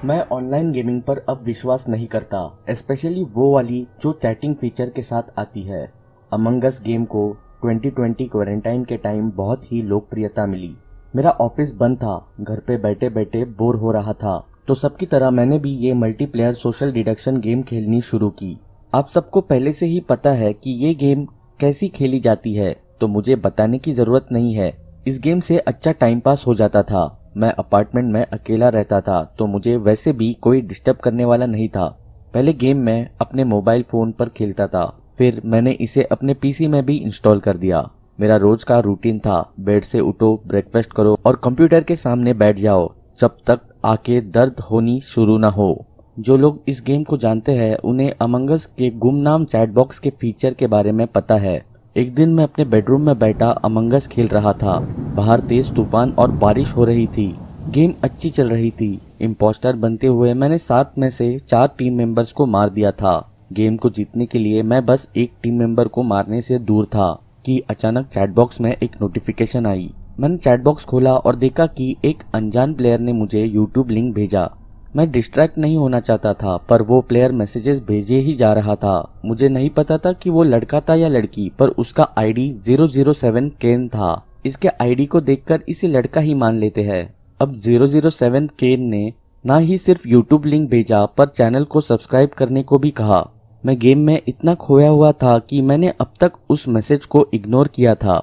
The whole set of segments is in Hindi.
मैं ऑनलाइन गेमिंग पर अब विश्वास नहीं करता, स्पेशली वो वाली जो चैटिंग फीचर के साथ आती है। अमंग अस गेम को 2020 क्वारंटाइन के टाइम बहुत ही लोकप्रियता मिली। मेरा ऑफिस बंद था, घर पे बैठे बैठे बोर हो रहा था, तो सबकी तरह मैंने भी ये मल्टीप्लेयर सोशल डिडक्शन गेम खेलनी शुरू की। आप सबको पहले से ही पता है कि ये गेम कैसी खेली जाती है, तो मुझे बताने की जरूरत नहीं है। इस गेम से अच्छा टाइम पास हो जाता था। मैं अपार्टमेंट में अकेला रहता था, तो मुझे वैसे भी कोई डिस्टर्ब करने वाला नहीं था। पहले गेम मैं अपने मोबाइल फोन पर खेलता था, फिर मैंने इसे अपने पीसी में भी इंस्टॉल कर दिया। मेरा रोज का रूटीन था, बेड से उठो, ब्रेकफास्ट करो और कंप्यूटर के सामने बैठ जाओ जब तक आंखें दर्द होनी शुरू ना हो। जो लोग इस गेम को जानते हैं उन्हें अमंग अस के गुमनाम चैट बॉक्स के फीचर के बारे में पता है। एक दिन मैं अपने बेडरूम में बैठा अमंग अस खेल रहा था। बाहर तेज तूफान और बारिश हो रही थी। गेम अच्छी चल रही थी। इम्पोस्टर बनते हुए मैंने 7 में से 4 टीम मेंबर्स को मार दिया था। गेम को जीतने के लिए मैं बस एक टीम मेंबर को मारने से दूर था कि अचानक चैट बॉक्स में एक नोटिफिकेशन आई। मैंने चैट बॉक्स खोला और देखा कि एक अनजान प्लेयर ने मुझे यूट्यूब लिंक भेजा। मैं डिस्ट्रैक्ट नहीं होना चाहता था, पर वो प्लेयर मैसेजेस भेजे ही जा रहा था। मुझे नहीं पता था कि वो लड़का था या लड़की, पर उसका आईडी 007 केन था। इसके आईडी को देखकर इसे लड़का ही मान लेते हैं। अब 007 केन ने ना ही सिर्फ यूट्यूब लिंक भेजा, पर चैनल को सब्सक्राइब करने को भी कहा। मैं गेम में इतना खोया हुआ था कि मैंने अब तक उस मैसेज को इग्नोर किया था।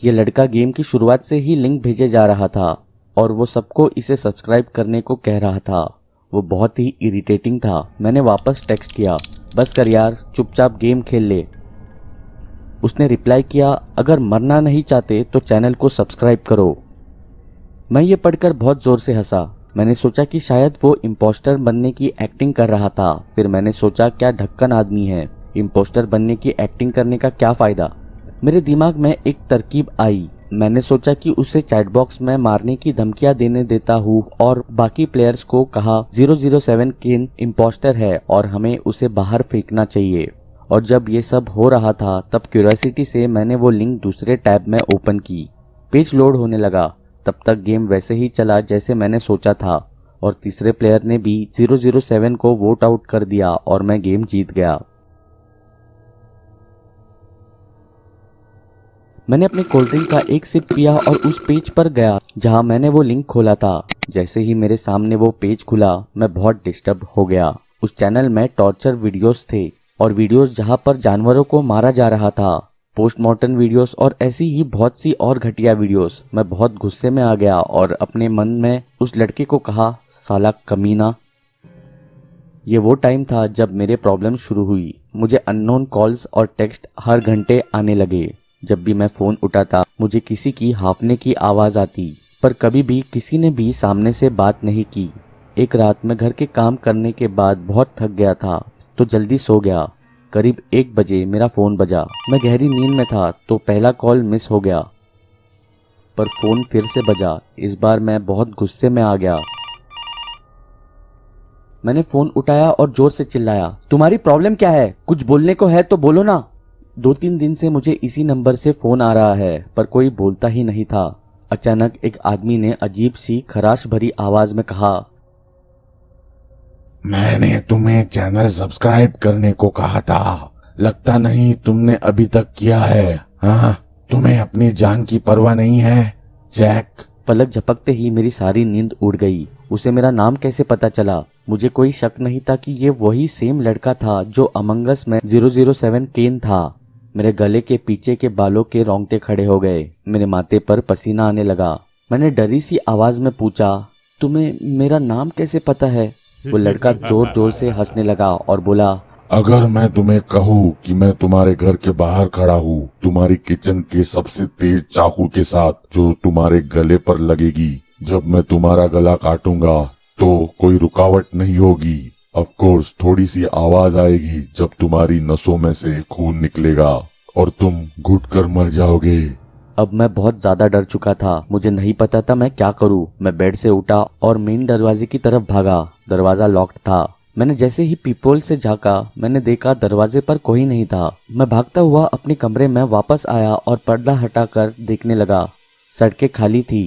ये लड़का गेम की शुरुआत से ही लिंक भेजे जा रहा था और वो सबको इसे सब्सक्राइब करने को कह रहा था। वो बहुत ही इरिटेटिंग था। मैंने वापस टेक्स्ट किया, बस कर यार, चुपचाप गेम खेल ले। उसने रिप्लाई किया, अगर मरना नहीं चाहते तो चैनल को सब्सक्राइब करो। मैं ये पढ़कर बहुत जोर से हंसा। मैंने सोचा कि शायद वो इम्पोस्टर बनने की एक्टिंग कर रहा था। फिर मैंने सोचा, क्या ढक्कन आदमी है, इम्पोस्टर बनने की एक्टिंग करने का क्या फायदा। मेरे दिमाग में एक तरकीब आई। मैंने सोचा कि उसे चैट बॉक्स में मारने की धमकियां देने देता हूँ और बाकी प्लेयर्स को कहा 007 केन इम्पोस्टर है और हमें उसे बाहर फेंकना चाहिए। और जब ये सब हो रहा था तब क्यूरियोसिटी से मैंने वो लिंक दूसरे टैब में ओपन की। पेज लोड होने लगा। तब तक गेम वैसे ही चला जैसे मैंने सोचा था और तीसरे प्लेयर ने भी 007 को वोट आउट कर दिया और मैं गेम जीत गया। मैंने अपने कोल्ड ड्रिंक का एक सिप पिया और उस पेज पर गया जहां मैंने वो लिंक खोला था। जैसे ही मेरे सामने वो पेज खुला, मैं बहुत डिस्टर्ब हो गया। उस चैनल में टॉर्चर वीडियोस थे और वीडियोस जहां पर जानवरों को मारा जा रहा था, पोस्टमार्टम वीडियोस और ऐसी ही बहुत सी और घटिया वीडियोस। मैं बहुत गुस्से में आ गया और अपने मन में उस लड़के को कहा, साला कमीना। ये वो टाइम था जब मेरे प्रॉब्लम शुरू हुई। मुझे अननोन कॉल्स और टेक्स्ट हर घंटे आने लगे। जब भी मैं फोन उठाता मुझे किसी की हांफने की आवाज आती, पर कभी भी किसी ने भी सामने से बात नहीं की। एक रात मैं घर के काम करने के बाद बहुत थक गया था तो जल्दी सो गया। करीब 1 बजे मेरा फोन बजा। मैं गहरी नींद में था तो पहला कॉल मिस हो गया, पर फोन फिर से बजा। इस बार मैं बहुत गुस्से में आ गया। मैंने फोन उठाया और जोर से चिल्लाया, तुम्हारी प्रॉब्लम क्या है? कुछ बोलने को है तो बोलो ना। 2-3 दिन से मुझे इसी नंबर से फोन आ रहा है, पर कोई बोलता ही नहीं था। अचानक एक आदमी ने अजीब सी खराश भरी आवाज में कहा, मैंने तुम्हें चैनल सब्सक्राइब करने को कहा था, लगता नहीं तुमने अभी तक किया है। हाँ, तुम्हें अपनी जान की परवाह नहीं है, जैक। पलक झपकते ही मेरी सारी नींद उड़ गई। उसे मेरा नाम कैसे पता चला? मुझे कोई शक नहीं था कि ये वही सेम लड़का था जो अमंग अस में 007 केन था। मेरे गले के पीछे के बालों के रोंगटे खड़े हो गए। मेरे माथे पर पसीना आने लगा। मैंने डरी सी आवाज में पूछा, तुम्हें मेरा नाम कैसे पता है? वो लड़का जोर जोर से हंसने लगा और बोला, अगर मैं तुम्हें कहूँ कि मैं तुम्हारे घर के बाहर खड़ा हूँ, तुम्हारी किचन के सबसे तेज चाकू के साथ, जो तुम्हारे गले पर लगेगी, जब मैं तुम्हारा गला काटूंगा तो कोई रुकावट नहीं होगी। ऑफ कोर्स थोड़ी सी आवाज आएगी जब तुम्हारी नसों में से खून निकलेगा और तुम घुट कर मर जाओगे। अब मैं बहुत ज्यादा डर चुका था। मुझे नहीं पता था मैं क्या करूं। मैं बेड से उठा और मेन दरवाजे की तरफ भागा। दरवाजा लॉक्ड था। मैंने जैसे ही पीपोल से झांका, मैंने देखा दरवाजे पर कोई नहीं था। मैं भागता हुआ अपने कमरे में वापस आया और पर्दा हटाकर देखने लगा। सड़कें खाली थी,